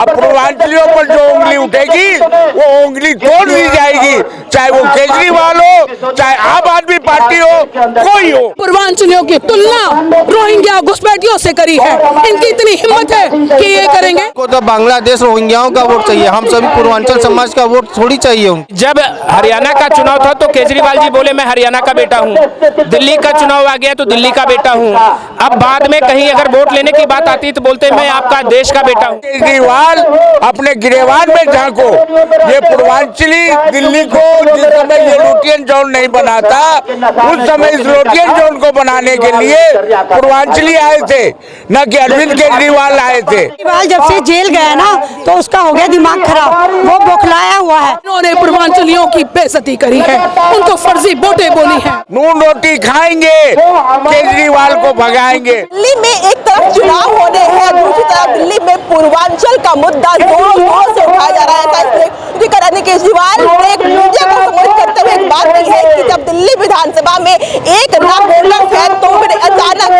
अब पूर्वांचलियों पर जो उंगली उठेगी वो उंगली तोड़ दी जाएगी, चाहे वो केजरीवाल हो, चाहे आम आदमी पार्टी हो, कोई हो। पूर्वांचलियों की तुलना रोहिंग्या घुसपैठियों से करी है। इनकी इतनी हिम्मत है कि ये करेंगे। को तो बांग्लादेश रोहिंग्याओं का वोट चाहिए, हम सभी पूर्वांचल समाज का वोट थोड़ी चाहिए उनको। जब हरियाणा का चुनाव था तो केजरीवाल जी बोले मैं हरियाणा का बेटा हूँ, दिल्ली का चुनाव आ गया तो दिल्ली का बेटा हूँ। अब बाद में कहीं अगर वोट लेने की बात आती तो बोलते मैं आपका देश का बेटा हूँ। केजरीवाल अपने गिरेबान में झांको। ये पूर्वांचली दिल्ली को जिस समय ये लुटियन जोन नहीं बना था, उस समय इस लुटियन जोन को बनाने के लिए पूर्वांचली आए थे, न कि अरविंद केजरीवाल आए थे। केजरीवाल जब से जेल गया ना तो उसका हो गया दिमाग खराब, वो बौखलाया हुआ है। उन्होंने पूर्वांचलियों की बेइज्जती करी है, उनको फर्जी वोटें बोली हैं। नून रोटी खाएंगे, केजरीवाल को भगाएंगे। दिल्ली में एक तरफ चुनाव होने हैं, दूसरी तरफ दिल्ली में पूर्वांचल का मुद्दा जोरों शोरों से उठाया जा रहा है। ऐसा इसलिए अरविंद केजरीवाल ने एक मीडिया को संबोधित करते हुए एक बात कही है कि जब दिल्ली विधानसभा में 1 लाख वोटर्स हैं तो फिर अचानक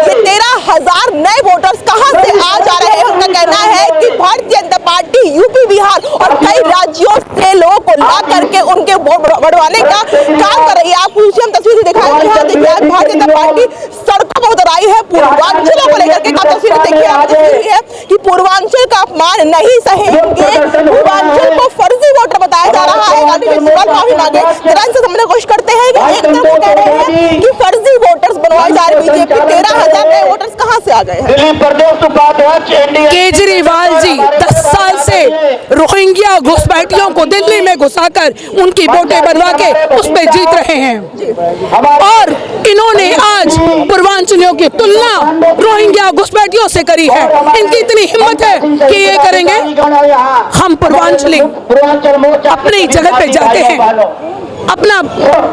ये 13,000 नए वोटर्स कहां से आ जा रहे हैं। उनका कहना है कि भारतीय जनता पार्टी यूपी, बिहार और कई राज्यों से लोगों को ला करके उनके वोट बढ़वाने का काम कर रही है। आपको हम तस्वीरें दिखाएंगे। यहाँ देखिए आज भारतीय जनता पार्टी सड़कों पर उतर आई है पूर्वांचलों को लेकर के। तस्वीरें देखिए, आप तस्वीर है कि पूर्वांचल का अपमान नहीं सहेंगे, पूर्वांचल को फर्जी वोटर बताया जा रहा है। माफी मांगे से समझने की कोशिश करते हैं कि एक तरफ कह रहे हैं कि फर्जी वोटर्स बनवाए जा रहे। बीजेपी 13,000 नए वोटर्स कहां से आ गए हैं। केजरीवाल जी 10 साल से रोहिंग्या घुसपैठियों को दिल्ली में घुसाकर उनकी वोटें बनवा के उस पर जीत रहे हैं, और इन्होंने आज पूर्वांचलियों की तुलना रोहिंग्या घुसपैठियों से करी है। इनकी इतनी हिम्मत है कि ये करेंगे। हम पूर्वांचली अपनी जगह पे जाते हैं, अपना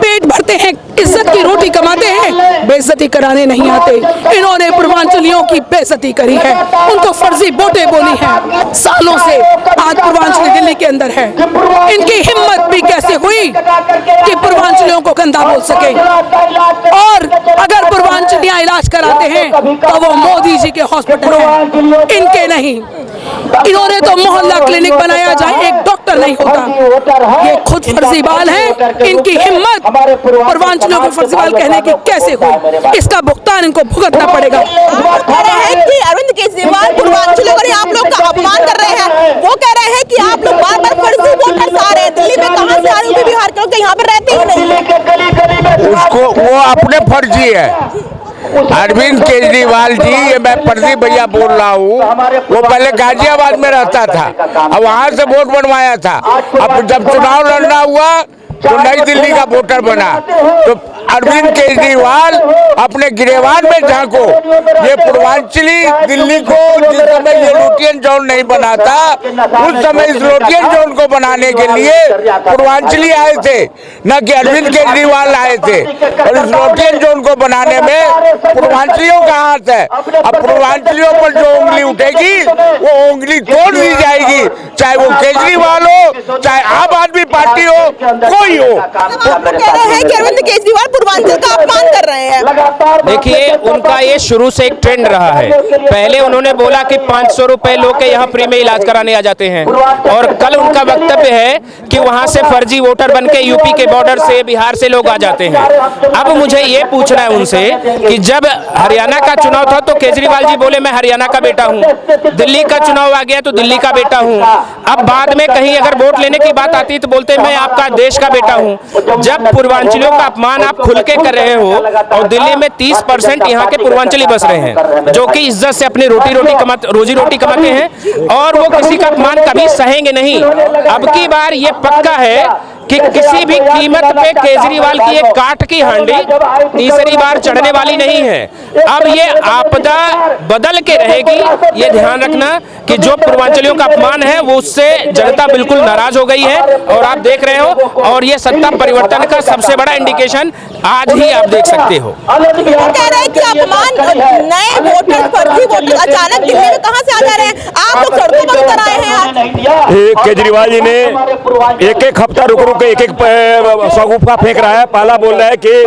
पेट भरते हैं, इज्जत की रोटी कमाते हैं, बेइज्जती कराने नहीं आते। इन्होंने पूर्वांचलियों की बेइज्जती करी है, उनको फर्जी वोटें बोली हैं। सालों से आज पूर्वांचली दिल्ली के अंदर है। इनकी हिम्मत भी कैसे हुई कि पूर्वांचलियों को गंदा बोल सके। और अगर पूर्वांचलियां इलाज कराते हैं तो वो मोदी जी के हॉस्पिटल हैं, इनके नहीं। इन्होंने तो मोहल्ला क्लिनिक बनाया जहाँ एक डॉक्टर नहीं होता। ये खुद फर्जीवाल है। इनकी हिम्मत पूर्वांचलियों को फर्जीवाल कहने की कैसे हुई, इसका भुगतान इनको भुगतना पड़ेगा। कह रहे हैं कि अरविंद केजरीवाल पूर्वांचलियों को आप लोग का अपमान कर रहे हैं। वो कह रहे हैं कि आप लोग बार-बार फर्जी वोटर्स आ रहे हैं। दिल्ली में कहां से आ रहे हैं, बिहार के लोग यहाँ पर रहते ही नहीं। उसको वो अपने फर्जी है। अरविंद केजरीवाल जी, ये मैं प्रदीप भैया बोल रहा हूँ, वो पहले गाजियाबाद में रहता था, अब वहाँ से वोट बनवाया था। अब जब चुनाव लड़ना हुआ तो नई दिल्ली का वोटर बना। तो अरविंद केजरीवाल अपने गिरेबान में झांको। ये पूर्वांचली दिल्ली को जिस समय ये लुटियन जोन नहीं बना था, उस समय इस लुटियन जोन को बनाने के लिए पूर्वांचली आए थे, न कि अरविंद केजरीवाल आए थे। और इस लुटियन जोन को बनाने में पूर्वांचलियों का हाथ है। अब पूर्वांचलियों पर जो उंगली उठेगी वो उंगली तोड़ दी जाएगी, चाहे वो केजरीवाल हो, चाहे आम आदमी पार्टी हो, कोई हो। कह रहे हैं कि अरविंद केजरीवाल पूर्वांचल का अपमान कर रहे हैं। देखिए, उनका ये शुरू से एक ट्रेंड रहा है। पहले उन्होंने बोला कि 500 रुपए लोग के यहाँ फ्री में इलाज कराने आ जाते हैं, और कल उनका वक्तव्य है कि वहां से फर्जी वोटर बनके यूपी के बॉर्डर से, बिहार से लोग आ जाते हैं। अब मुझे ये पूछना है उनसे कि जब हरियाणा का चुनाव था तो केजरीवाल जी बोले मैं हरियाणा का बेटा हूँ, दिल्ली का चुनाव आ गया तो दिल्ली का बेटा हूँ। अब बाद में कहीं अगर वोट लेने की बात आती तो बोलते मैं आपका देश का बेटा हूँ। जब पूर्वांचलियों का अपमान आप खुल के कर रहे हो, और दिल्ली में 30% यहाँ के पूर्वांचली बस रहे हैं जो कि इज्जत से अपनी रोजी रोटी कमाते हैं, और वो किसी का अपमान कभी सहेंगे नहीं। अब की बार ये पक्का है कि किसी भी कीमत पे केजरीवाल की एक काठ की हांडी तीसरी बार चढ़ने वाली नहीं है। अब ये आपदा बदल के रहेगी, ये ध्यान रखना कि जो पूर्वांचलियों का अपमान है वो उससे जनता बिल्कुल नाराज हो गई है, और आप देख रहे हो। और ये सत्ता परिवर्तन का सबसे बड़ा इंडिकेशन आज ही आप देख सकते हो। कह रहे हैं कि अपमान, नए वोटर, फर्जी वोटर अचानक दिल्ली में कहां से आ जा रहे हैं। आप लोग सड़कों पर उतर आए हैं। केजरीवाल जी ने एक एक हफ्ता रुक रुक के एक एक शगुफा फेंक रहा है। पहला बोल रहा है कि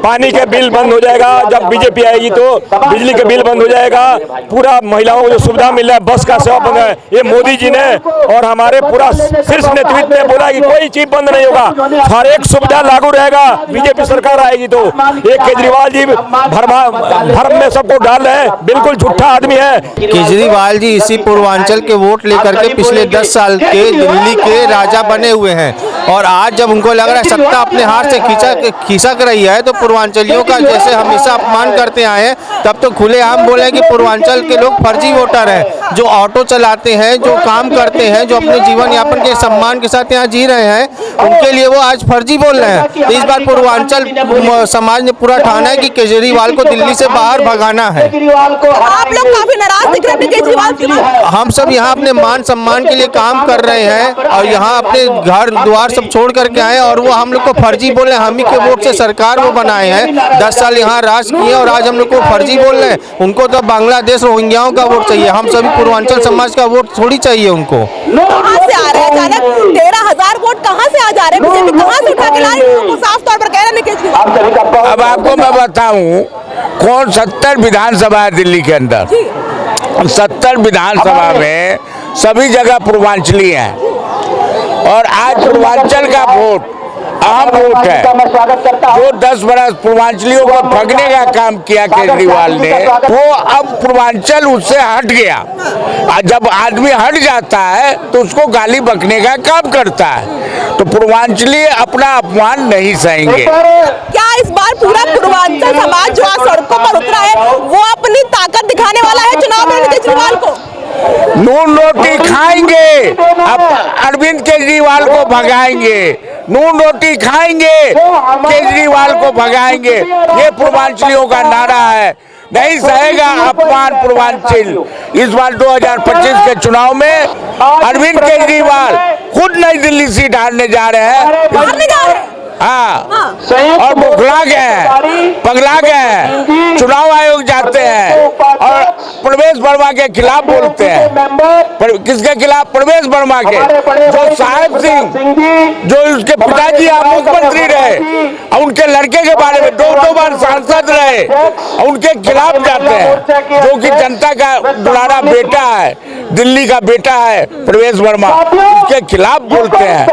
पानी के बिल बंद हो जाएगा, जब बीजेपी आएगी तो बिजली के बिल बंद हो जाएगा, पूरा महिलाओं को जो सुविधा मिल रहा है, बस का सेवा बंद है। ये मोदी जी ने और हमारे पूरा शीर्ष नेतृत्व ने बोला कि कोई चीज बंद नहीं होगा, हर एक सुविधा लागू रहेगा, बीजेपी सरकार आएगी तो। ये केजरीवाल जी भरम में सबको डाल रहे हैं, बिल्कुल झूठा आदमी है। केजरीवाल जी इसी पूर्वांचल के वोट लेकर के पिछले 10 साल के दिल्ली के राजा बने हुए हैं, और आज जब उनको लग रहा है सत्ता अपने हाथ से खिसक रही है तो पूर्वांचलियों का जैसे हमेशा अपमान करते आए हैं, तब तो खुलेआम बोले कि पूर्वांचल के लोग फर्जी वोटर हैं, जो ऑटो चलाते हैं, जो काम करते हैं, जो अपने जीवन यापन के सम्मान के साथ यहाँ जी रहे हैं, उनके लिए वो आज फर्जी बोल रहे हैं। तो इस बार पूर्वांचल समाज ने पूरा ठाना है कि केजरीवाल को दिल्ली से बाहर भगाना है। आप लोग काफी नाराज दिख रहे हैं केजरीवाल के बाद। हम सब यहाँ अपने मान सम्मान के लिए काम कर रहे हैं और यहाँ अपने घर द्वार सब छोड़ करके आए, और वो हम लोग को फर्जी बोल रहे हैं। हम ही के वोट से सरकार वो बनाए हैं, 10 साल यहाँ राज किए और आज हम लोग को फर्जी बोल रहे हैं। उनको तो बांग्लादेश रोहिंग्याओं का वोट चाहिए, हम सभी पूर्वांचल समाज का वोट थोड़ी चाहिए उनको। कहाँ से आ रहे हैं अचानक 13,000 वोट कहाँ से आ जा रहे हैं? बीजेपी कहाँ से उठा के ला रही है? उनको साफ तौर पर कह रहे हैं केजरीवाल। अब आपको मैं बताऊं, कौन 70 विधानसभा है दिल्ली के अंदर, 70 विधानसभा में सभी जगह पूर्वांचली हैं, और आज पूर्वांचल का वोट अहम वोट है। जो 10 बरस पूर्वांचलियों को ठगने का काम किया केजरीवाल ने, वो अब पूर्वांचल उससे हट गया। जब आदमी हट जाता है तो उसको गाली बकने का काम करता है, तो पूर्वांचली अपना अपमान नहीं सहेंगे। क्या इस बार पूरा पूर्वांचल समाज जो आज सड़कों पर उतरा है वो अपनी ताकत दिखाने वाला है चुनाव में केजरीवाल को? नून रोटी खाएंगे, अब अरविंद केजरीवाल को भगाएंगे, नून रोटी खाएंगे, केजरीवाल को भगाएंगे, ये पूर्वांचलियों का नारा है। नहीं सहेगा अपमान पूर्वांचल। इस बार 2025 के चुनाव में अरविंद केजरीवाल खुद नई दिल्ली सीट हारने जा रहे हैं। हाँ, और बौखला गए हैं, पगला गए हैं, चुनाव आयोग जाते हैं और प्रवेश वर्मा के खिलाफ बोलते हैं। किसके खिलाफ? प्रवेश वर्मा के, जो साहेब सिंह, जो उसके पिताजी मुख्यमंत्री रहे, और उनके लड़के के बारे में 2 बार सांसद रहे, और उनके खिलाफ जाते हैं, जो कि जनता का दुलारा बेटा है, दिल्ली का बेटा है प्रवेश वर्मा, उसके खिलाफ बोलते हैं।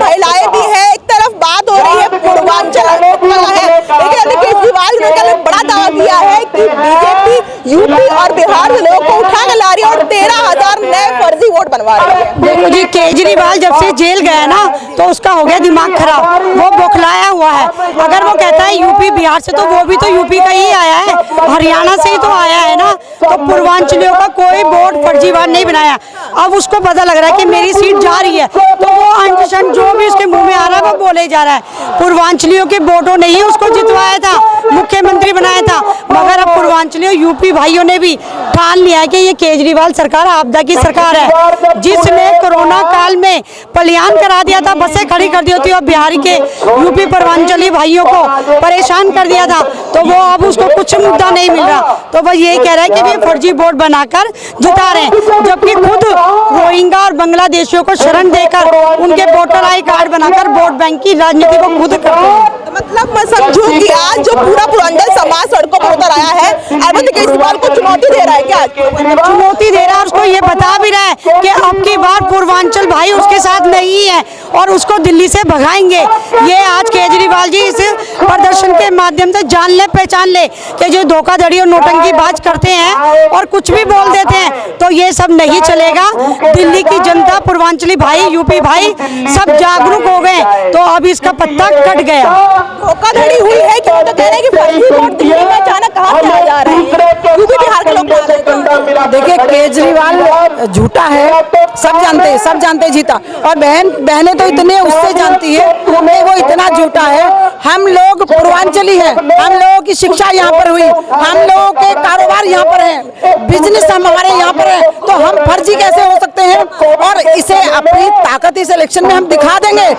महिलाएं भी है, एक तरफ बात हो रही है पूर्वांचल है, लेकिन केजरीवाल ने बड़ा दावा दिया है कि बीजेपी यूपी और बिहार के लोगों को उठा के ला रही है और 13,000 नए फर्जी वोट बनवा रही है। देखो जी, केजरीवाल जब से जेल गया ना तो उसका हो गया दिमाग खराब, वो बौखलाया हुआ है। अगर वो कहता है यूपी बिहार से, तो वो भी तो यूपी का ही आया है, हरियाणा से ही तो आया है ना। तो पूर्वांचलियों का कोई वोट फर्जीवार नहीं बनाया। अब उसको पता लग रहा है कि मेरी सीट जा रही है, तो वो अंशन जो भी उसके मुंह में आ रहा है वो बोले जा रहा है। पूर्वांचलियों के वोटों ने ही उसको जितवाया था, मुख्यमंत्री बनाया था। मगर अब पूर्वांचलियों यूपी भाइयों ने भी ठान लिया है कि ये केजरीवाल सरकार आपदा की सरकार है, जिसने कोरोना काल में पलायन करा दिया था, बसें खड़ी कर दी होती और बिहारी के यूपी पूर्वांचली भाइयों को परेशान कर दिया था। तो वो अब उसको कुछ मुद्दा नहीं मिल रहा, तो वो यही कह रहा है कि भी फर्जी वोट बनाकर जिता रहे हैं, जबकि खुद रोहिंग्या और बांग्लादेशियों को शरण देकर उनके वोटर आई कार्ड बनाकर वोट बैंक की राजनीति को खुद करते हैं। मतलब मैं समझूं कि आज जो पूरा पूर्वांचल समाज सड़कों पर उतर आया है, अरविंद केजरीवाल को चुनौती दे रहा है क्या? चुनौती दे रहा है, उसको ये बता भी रहा है कि अब की बार पूर्वांचल भाई उसके साथ नहीं है और उसको दिल्ली से भगाएंगे। ये आज केजरीवाल जी इस प्रदर्शन के माध्यम से जान ले पहचान ले कि जो धोखाधड़ी और नोटंकीबाज करते हैं और कुछ भी बोल देते हैं, तो ये सब नहीं चलेगा। दिल्ली की जनता, पूर्वांचली भाई, यूपी भाई सब जागरूक हो गए, तो अब इसका पत्ता कट गया। धोखाधड़ी हुई है कि वो तो कह रहे हैं कि फर्जी वोट दिल्ली में अचानक कहाँ से आ जा रहे हैं? यूपी बिहार के लोग देखिए, केजरीवाल झूठा है, सब जानते जीता, और बहनें तो इतने उससे जानती है कि वो इतना झूठा है। हम लोग पूर्वांचली हैं, हम लोगों की शिक्षा यहाँ पर हुई, हम लोगों के कारोबार यहाँ पर है, बिजनेस हमारे यहाँ पर है, तो हम फर्जी कैसे हो सकते हैं? और इसे अपनी ताकत इस इलेक्शन में हम दिखा देंगे।